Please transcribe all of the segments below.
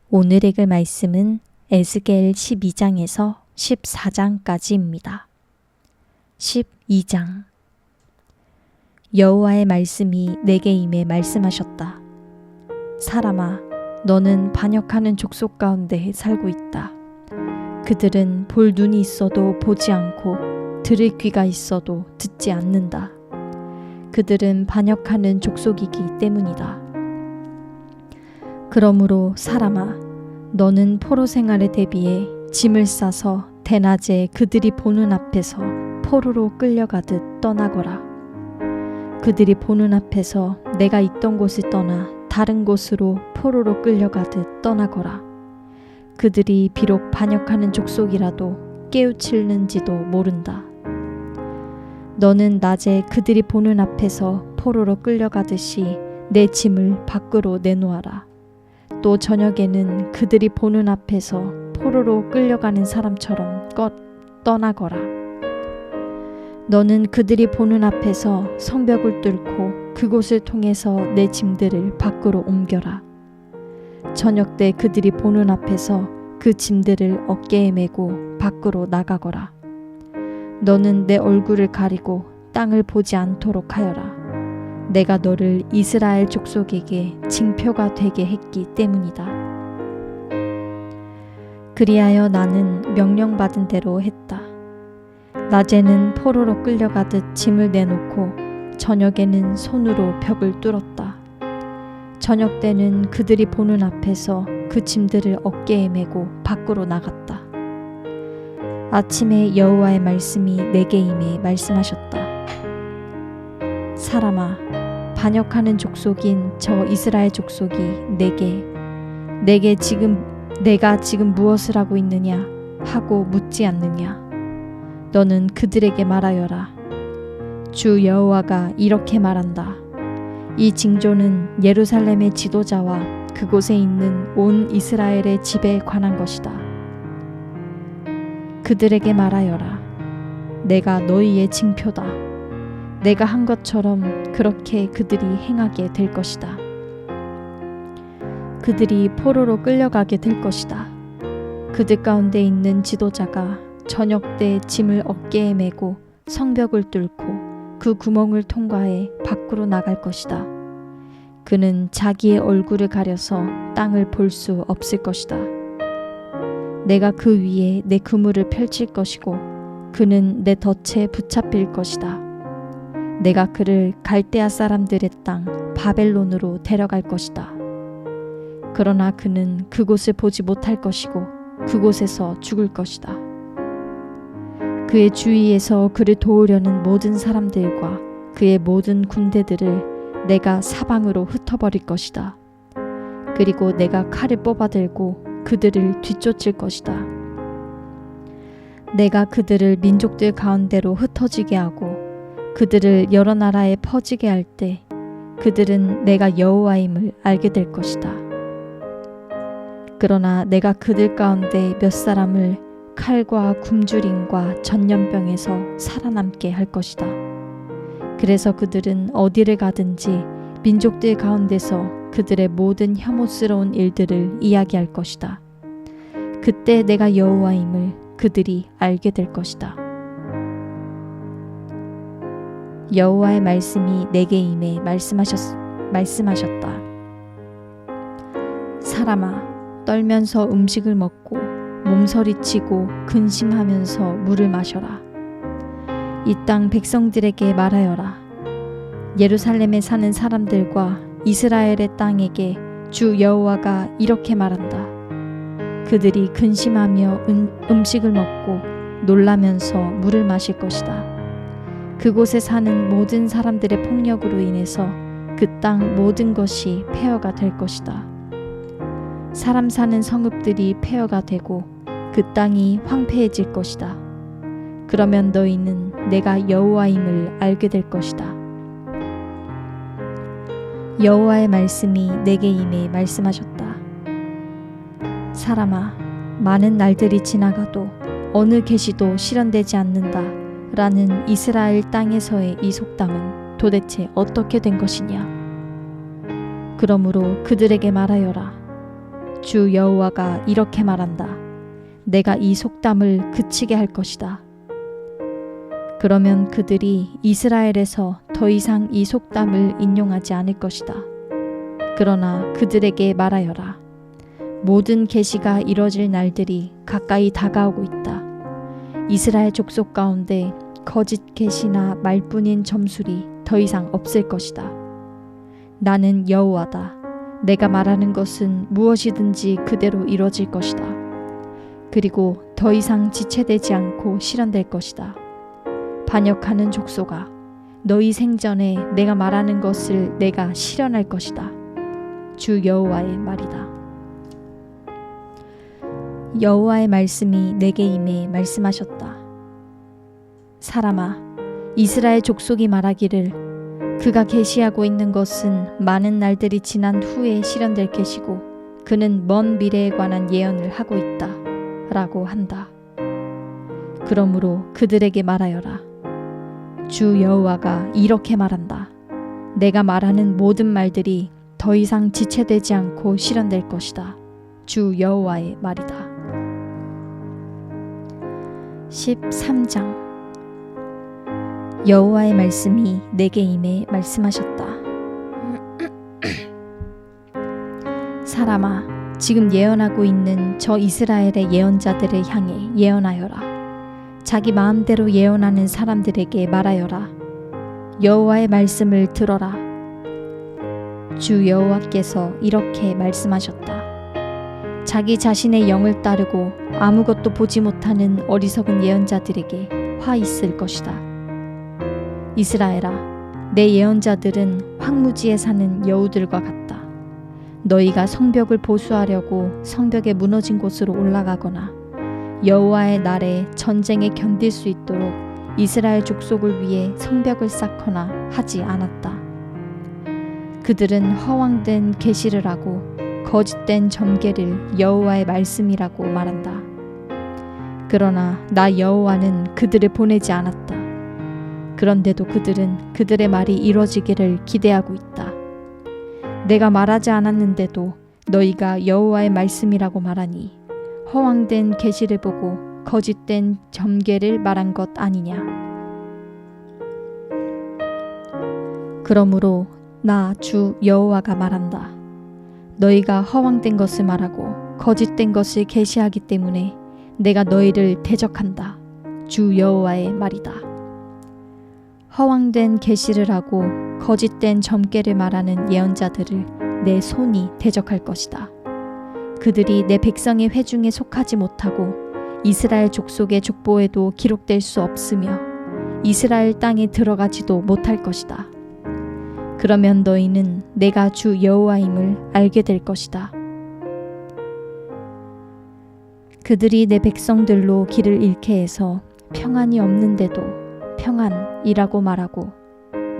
오늘 읽을 말씀은 에스겔 12장에서 14장까지입니다. 12장. 여호와의 말씀이 내게 임해 말씀하셨다. 사람아, 너는 반역하는 족속 가운데 살고 있다. 그들은 볼 눈이 있어도 보지 않고 들을 귀가 있어도 듣지 않는다. 그들은 반역하는 족속이기 때문이다. 그러므로 사람아, 너는 포로 생활에 대비해 짐을 싸서 대낮에 그들이 보는 앞에서 포로로 끌려가듯 떠나거라. 그들이 보는 앞에서 내가 있던 곳을 떠나 다른 곳으로 포로로 끌려가듯 떠나거라. 그들이 비록 반역하는 족속이라도 깨우치는지도 모른다. 너는 낮에 그들이 보는 앞에서 포로로 끌려가듯이 내 짐을 밖으로 내놓아라. 또 저녁에는 그들이 보는 앞에서 포로로 끌려가는 사람처럼 떠나거라. 너는 그들이 보는 앞에서 성벽을 뚫고 그곳을 통해서 내 짐들을 밖으로 옮겨라. 저녁 때 그들이 보는 앞에서 그 짐들을 어깨에 메고 밖으로 나가거라. 너는 내 얼굴을 가리고 땅을 보지 않도록 하여라. 내가 너를 이스라엘 족속에게 징표가 되게 했기 때문이다. 그리하여 나는 명령받은 대로 했다. 낮에는 포로로 끌려가듯 짐을 내놓고 저녁에는 손으로 벽을 뚫었다. 저녁 때는 그들이 보는 앞에서 그 짐들을 어깨에 메고 밖으로 나갔다. 아침에 여호와의 말씀이 내게 임해 말씀하셨다. 사람아, 반역하는 족속인 저 이스라엘 족속이 내가 지금 무엇을 하고 있느냐 하고 묻지 않느냐. 너는 그들에게 말하여라. 주 여호와가 이렇게 말한다. 이 징조는 예루살렘의 지도자와 그곳에 있는 온 이스라엘의 집에 관한 것이다. 그들에게 말하여라. 내가 너희의 징표다. 내가 한 것처럼 그렇게 그들이 행하게 될 것이다. 그들이 포로로 끌려가게 될 것이다. 그들 가운데 있는 지도자가 저녁 때 짐을 어깨에 메고 성벽을 뚫고 그 구멍을 통과해 밖으로 나갈 것이다. 그는 자기의 얼굴을 가려서 땅을 볼 수 없을 것이다. 내가 그 위에 내 그물을 펼칠 것이고 그는 내 덫에 붙잡힐 것이다. 내가 그를 갈대아 사람들의 땅 바벨론으로 데려갈 것이다. 그러나 그는 그곳을 보지 못할 것이고 그곳에서 죽을 것이다. 그의 주위에서 그를 도우려는 모든 사람들과 그의 모든 군대들을 내가 사방으로 흩어버릴 것이다. 그리고 내가 칼을 뽑아들고 그들을 뒤쫓을 것이다. 내가 그들을 민족들 가운데로 흩어지게 하고 그들을 여러 나라에 퍼지게 할 때 그들은 내가 여호와임을 알게 될 것이다. 그러나 내가 그들 가운데 몇 사람을 칼과 굶주림과 전염병에서 살아남게 할 것이다. 그래서 그들은 어디를 가든지 민족들 가운데서 그들의 모든 혐오스러운 일들을 이야기할 것이다. 그때 내가 여호와임을 그들이 알게 될 것이다. 여호와의 말씀이 내게 임해 말씀하셨다. 사람아, 떨면서 음식을 먹고 몸서리치고 근심하면서 물을 마셔라. 이 땅 백성들에게 말하여라. 예루살렘에 사는 사람들과 이스라엘의 땅에게 주 여호와가 이렇게 말한다. 그들이 근심하며 음식을 먹고 놀라면서 물을 마실 것이다. 그곳에 사는 모든 사람들의 폭력으로 인해서 그 땅 모든 것이 폐허가 될 것이다. 사람 사는 성읍들이 폐허가 되고 그 땅이 황폐해질 것이다. 그러면 너희는 내가 여호와임을 알게 될 것이다. 여호와의 말씀이 내게 임해 말씀하셨다. 사람아, 많은 날들이 지나가도 어느 계시도 실현되지 않는다 라는 이스라엘 땅에서의 이 속담은 도대체 어떻게 된 것이냐? 그러므로 그들에게 말하여라. 주 여호와가 이렇게 말한다. 내가 이 속담을 그치게 할 것이다. 그러면 그들이 이스라엘에서 더 이상 이 속담을 인용하지 않을 것이다. 그러나 그들에게 말하여라. 모든 계시가 이뤄질 날들이 가까이 다가오고 있다. 이스라엘 족속 가운데 거짓 계시나 말뿐인 점술이 더 이상 없을 것이다. 나는 여호와다. 내가 말하는 것은 무엇이든지 그대로 이뤄질 것이다. 그리고 더 이상 지체되지 않고 실현될 것이다. 반역하는 족속아, 너희 생전에 내가 말하는 것을 내가 실현할 것이다. 주 여호와의 말이다. 여호와의 말씀이 내게 임해 말씀하셨다. 사람아, 이스라엘 족속이 말하기를 그가 계시하고 있는 것은 많은 날들이 지난 후에 실현될 계시고 그는 먼 미래에 관한 예언을 하고 있다 라고 한다. 그러므로 그들에게 말하여라. 주 여호와가 이렇게 말한다. 내가 말하는 모든 말들이 더 이상 지체되지 않고 실현될 것이다. 주 여호와의 말이다. 13장. 여호와의 말씀이 내게 임해 말씀하셨다. 사람아, 지금 예언하고 있는 저 이스라엘의 예언자들을 향해 예언하여라. 자기 마음대로 예언하는 사람들에게 말하여라. 여호와의 말씀을 들어라. 주 여호와께서 이렇게 말씀하셨다. 자기 자신의 영을 따르고 아무것도 보지 못하는 어리석은 예언자들에게 화 있을 것이다. 이스라엘아, 내 예언자들은 황무지에 사는 여우들과 같다. 너희가 성벽을 보수하려고 성벽에 무너진 곳으로 올라가거나 여호와의 날에 전쟁에 견딜 수 있도록 이스라엘 족속을 위해 성벽을 쌓거나 하지 않았다. 그들은 허황된 계시를 하고 거짓된 점괘를 여호와의 말씀이라고 말한다. 그러나 나 여호와는 그들을 보내지 않았다. 그런데도 그들은 그들의 말이 이루어지기를 기대하고 있다. 내가 말하지 않았는데도 너희가 여호와의 말씀이라고 말하니 허황된 계시를 보고 거짓된 점괘를 말한 것 아니냐. 그러므로 나 주 여호와가 말한다. 너희가 허황된 것을 말하고 거짓된 것을 계시하기 때문에 내가 너희를 대적한다. 주 여호와의 말이다. 허황된 계시를 하고 거짓된 점괘를 말하는 예언자들을 내 손이 대적할 것이다. 그들이 내 백성의 회중에 속하지 못하고 이스라엘 족속의 족보에도 기록될 수 없으며 이스라엘 땅에 들어가지도 못할 것이다. 그러면 너희는 내가 주 여호와임을 알게 될 것이다. 그들이 내 백성들로 길을 잃게 해서 평안이 없는데도 평안이라고 말하고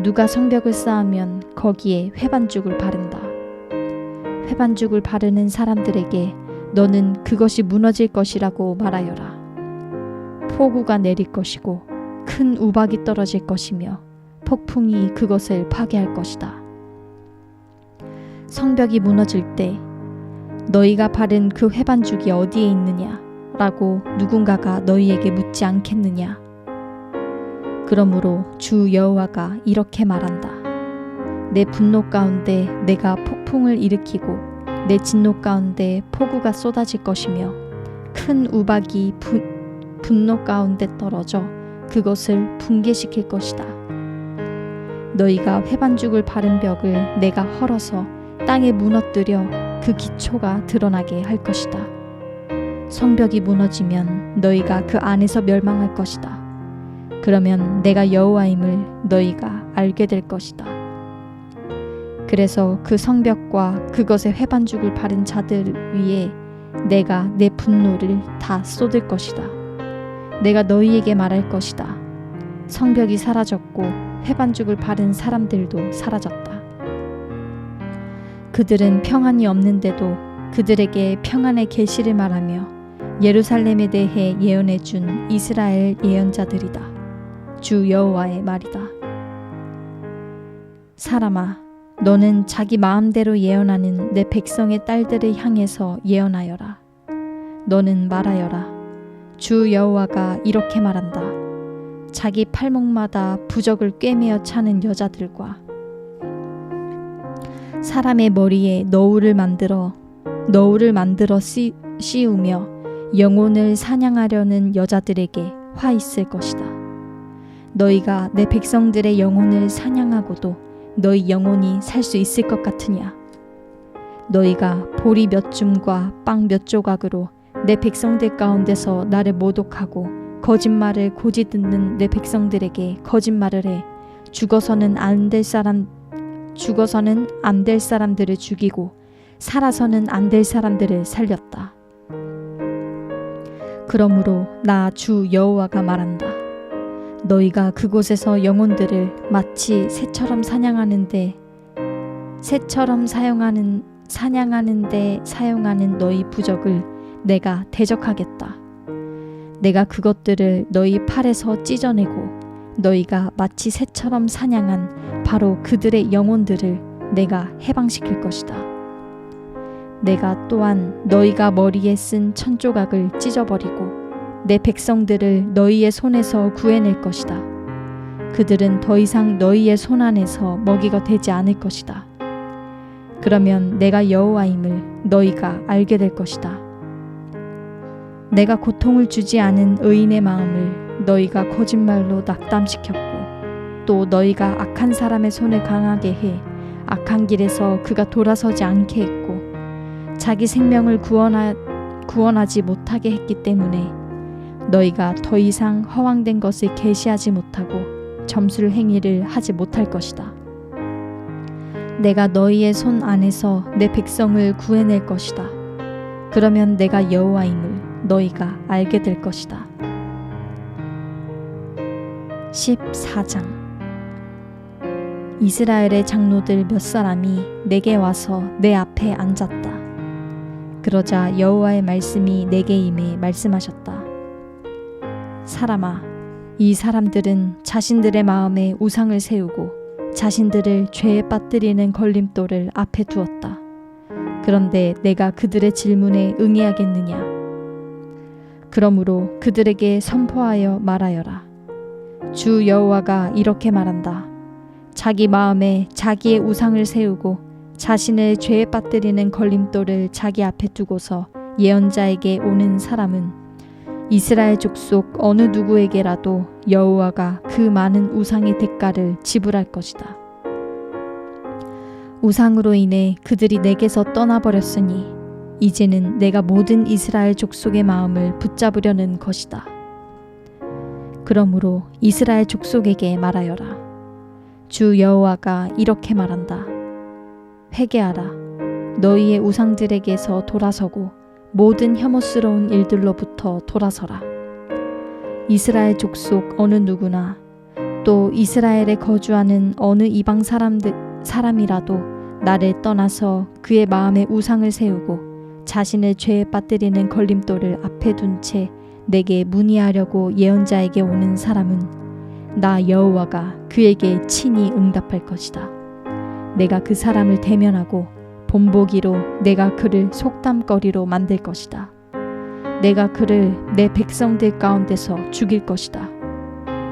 누가 성벽을 쌓으면 거기에 회반죽을 바른다. 회반죽을 바르는 사람들에게 너는 그것이 무너질 것이라고 말하여라. 폭우가 내릴 것이고 큰 우박이 떨어질 것이며 폭풍이 그것을 파괴할 것이다. 성벽이 무너질 때 너희가 바른 그 회반죽이 어디에 있느냐 라고 누군가가 너희에게 묻지 않겠느냐. 그러므로 주 여호와가 이렇게 말한다. 내 분노 가운데 내가 폭풍을 일으키고 내 진노 가운데 폭우가 쏟아질 것이며 큰 우박이 분노 가운데 떨어져 그것을 붕괴시킬 것이다. 너희가 회반죽을 바른 벽을 내가 헐어서 땅에 무너뜨려 그 기초가 드러나게 할 것이다. 성벽이 무너지면 너희가 그 안에서 멸망할 것이다. 그러면 내가 여호와임을 너희가 알게 될 것이다. 그래서 그 성벽과 그것의 회반죽을 바른 자들 위에 내가 내 분노를 다 쏟을 것이다. 내가 너희에게 말할 것이다. 성벽이 사라졌고 회반죽을 바른 사람들도 사라졌다. 그들은 평안이 없는데도 그들에게 평안의 계시를 말하며 예루살렘에 대해 예언해 준 이스라엘 예언자들이다. 주 여호와의 말이다. 사람아, 너는 자기 마음대로 예언하는 내 백성의 딸들을 향해서 예언하여라. 너는 말하여라. 주 여호와가 이렇게 말한다. 자기 팔목마다 부적을 꿰매어 차는 여자들과 사람의 머리에 너울을 만들어 씌우며 영혼을 사냥하려는 여자들에게 화 있을 것이다. 너희가 내 백성들의 영혼을 사냥하고도 너희 영혼이 살 수 있을 것 같으냐? 너희가 보리 몇 줌과 빵 몇 조각으로 내 백성들 가운데서 나를 모독하고 거짓말을 고지 듣는 내 백성들에게 거짓말을 해 죽어서는 안 될 사람들을 죽이고 살아서는 안 될 사람들을 살렸다. 그러므로 나 주 여호와가 말한다. 너희가 그곳에서 영혼들을 마치 새처럼 사냥하는데 사용하는 너희 부적을 내가 대적하겠다. 내가 그것들을 너희 팔에서 찢어내고 너희가 마치 새처럼 사냥한 바로 그들의 영혼들을 내가 해방시킬 것이다. 내가 또한 너희가 머리에 쓴 천조각을 찢어버리고 내 백성들을 너희의 손에서 구해낼 것이다. 그들은 더 이상 너희의 손 안에서 먹이가 되지 않을 것이다. 그러면 내가 여호와임을 너희가 알게 될 것이다. 내가 고통을 주지 않은 의인의 마음을 너희가 거짓말로 낙담시켰고 또 너희가 악한 사람의 손을 강하게 해 악한 길에서 그가 돌아서지 않게 했고 자기 생명을 구원하지 못하게 했기 때문에 너희가 더 이상 허황된 것을 계시하지 못하고 점술 행위를 하지 못할 것이다. 내가 너희의 손 안에서 내 백성을 구해낼 것이다. 그러면 내가 여호와임을 너희가 알게 될 것이다. 14장 이스라엘의 장로들 몇 사람이 내게 와서 내 앞에 앉았다. 그러자 여호와의 말씀이 내게 임해 말씀하셨다. 사람아, 이 사람들은 자신들의 마음에 우상을 세우고 자신들을 죄에 빠뜨리는 걸림돌을 앞에 두었다. 그런데 내가 그들의 질문에 응해야겠느냐? 그러므로 그들에게 선포하여 말하여라. 주 여호와가 이렇게 말한다. 자기 마음에 자기의 우상을 세우고 자신을 죄에 빠뜨리는 걸림돌을 자기 앞에 두고서 예언자에게 오는 사람은 이스라엘 족속 어느 누구에게라도 여호와가 그 많은 우상의 대가를 지불할 것이다. 우상으로 인해 그들이 내게서 떠나버렸으니 이제는 내가 모든 이스라엘 족속의 마음을 붙잡으려는 것이다. 그러므로 이스라엘 족속에게 말하여라. 주 여호와가 이렇게 말한다. 회개하라. 너희의 우상들에게서 돌아서고 모든 혐오스러운 일들로부터 돌아서라. 이스라엘 족속 어느 누구나 또 이스라엘에 거주하는 어느 이방 사람이라도 나를 떠나서 그의 마음에 우상을 세우고 자신을 죄에 빠뜨리는 걸림돌을 앞에 둔 채 내게 문의하려고 예언자에게 오는 사람은 나 여호와가 그에게 친히 응답할 것이다. 내가 그 사람을 대면하고 본보기로 내가 그를 속담거리로 만들 것이다. 내가 그를 내 백성들 가운데서 죽일 것이다.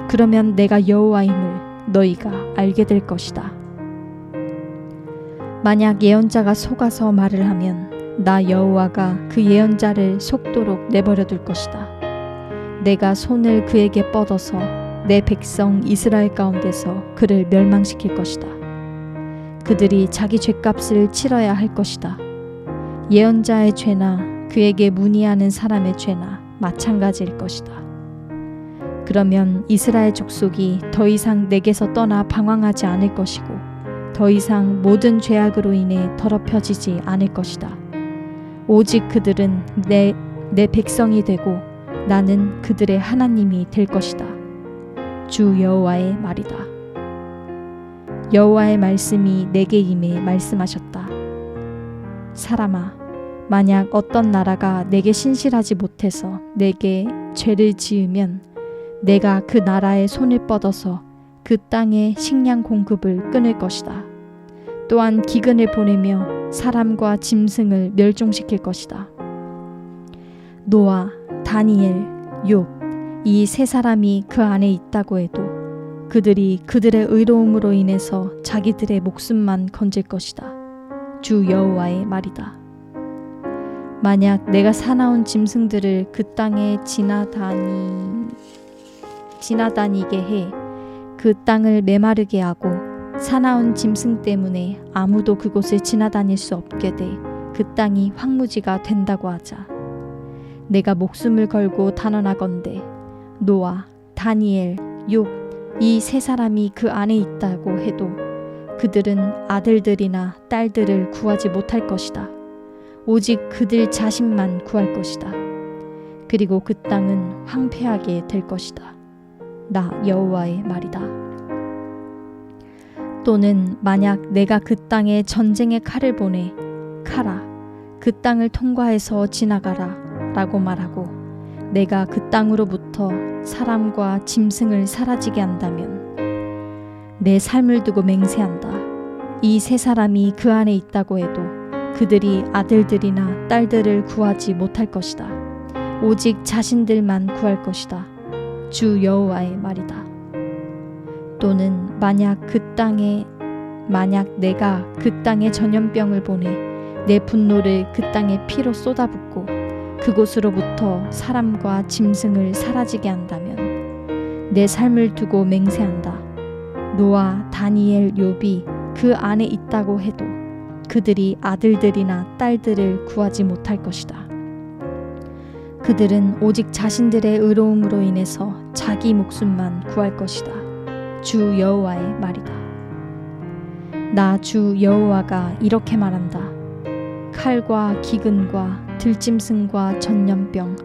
그러면 내가 여호와임을 너희가 알게 될 것이다. 만약 예언자가 속아서 말을 하면 나 여호와가 그 예언자를 속도록 내버려 둘 것이다. 내가 손을 그에게 뻗어서 내 백성 이스라엘 가운데서 그를 멸망시킬 것이다. 그들이 자기 죗값을 치러야 할 것이다. 예언자의 죄나 그에게 문의하는 사람의 죄나 마찬가지일 것이다. 그러면 이스라엘 족속이 더 이상 내게서 떠나 방황하지 않을 것이고 더 이상 모든 죄악으로 인해 더럽혀지지 않을 것이다. 오직 그들은 내 백성이 되고 나는 그들의 하나님이 될 것이다. 주 여호와의 말이다. 여호와의 말씀이 내게 임해 말씀하셨다. 사람아, 만약 어떤 나라가 내게 신실하지 못해서 내게 죄를 지으면 내가 그 나라의 손을 뻗어서 그 땅의 식량 공급을 끊을 것이다. 또한 기근을 보내며 사람과 짐승을 멸종시킬 것이다. 노아, 다니엘, 욥, 이 세 사람이 그 안에 있다고 해도 그들이 그들의 의로움으로 인해서 자기들의 목숨만 건질 것이다. 주 여호와의 말이다. 만약 내가 사나운 짐승들을 그 땅에 지나다니게 해 그 땅을 메마르게 하고 사나운 짐승 때문에 아무도 그곳을 지나다닐 수 없게 돼 그 땅이 황무지가 된다고 하자. 내가 목숨을 걸고 단언하건대 노아, 다니엘, 욥 이 세 사람이 그 안에 있다고 해도 그들은 아들들이나 딸들을 구하지 못할 것이다. 오직 그들 자신만 구할 것이다. 그리고 그 땅은 황폐하게 될 것이다. 나 여호와의 말이다. 또는 만약 내가 그 땅에 전쟁의 칼을 보내 가라, 그 땅을 통과해서 지나가라 라고 말하고 내가 그 땅으로부터 사람과 짐승을 사라지게 한다면 내 삶을 두고 맹세한다. 이 세 사람이 그 안에 있다고 해도 그들이 아들들이나 딸들을 구하지 못할 것이다. 오직 자신들만 구할 것이다. 주 여호와의 말이다. 또는 만약 내가 그 땅에 전염병을 보내 내 분노를 그 땅에 피로 쏟아붓고 그곳으로부터 사람과 짐승을 사라지게 한다면 내 삶을 두고 맹세한다. 노아, 다니엘, 욥이 그 안에 있다고 해도 그들이 아들들이나 딸들을 구하지 못할 것이다. 그들은 오직 자신들의 의로움으로 인해서 자기 목숨만 구할 것이다. 주 여호와의 말이다. 나 주 여호와가 이렇게 말한다. 칼과 기근과 들짐승과 전염병,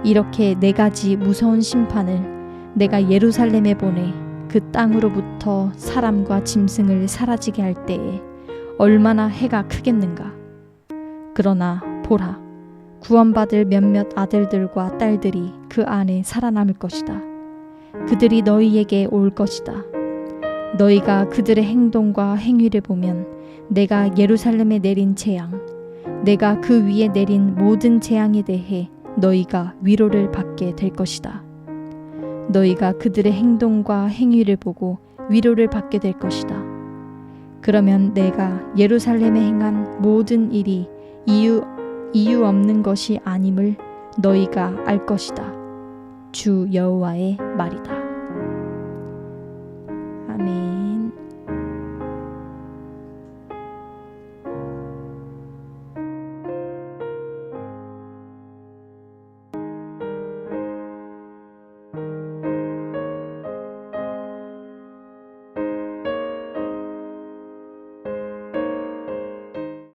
이렇게 네 가지 무서운 심판을 내가 예루살렘에 보내 그 땅으로부터 사람과 짐승을 사라지게 할 때에 얼마나 해가 크겠는가. 그러나 보라, 구원받을 몇몇 아들들과 딸들이 그 안에 살아남을 것이다. 그들이 너희에게 올 것이다. 너희가 그들의 행동과 행위를 보면 내가 예루살렘에 내린 재앙, 내가 그 위에 내린 모든 재앙에 대해 너희가 위로를 받게 될 것이다. 너희가 그들의 행동과 행위를 보고 위로를 받게 될 것이다. 그러면 내가 예루살렘에 행한 모든 일이 이유 없는 것이 아님을 너희가 알 것이다. 주 여호와의 말이다.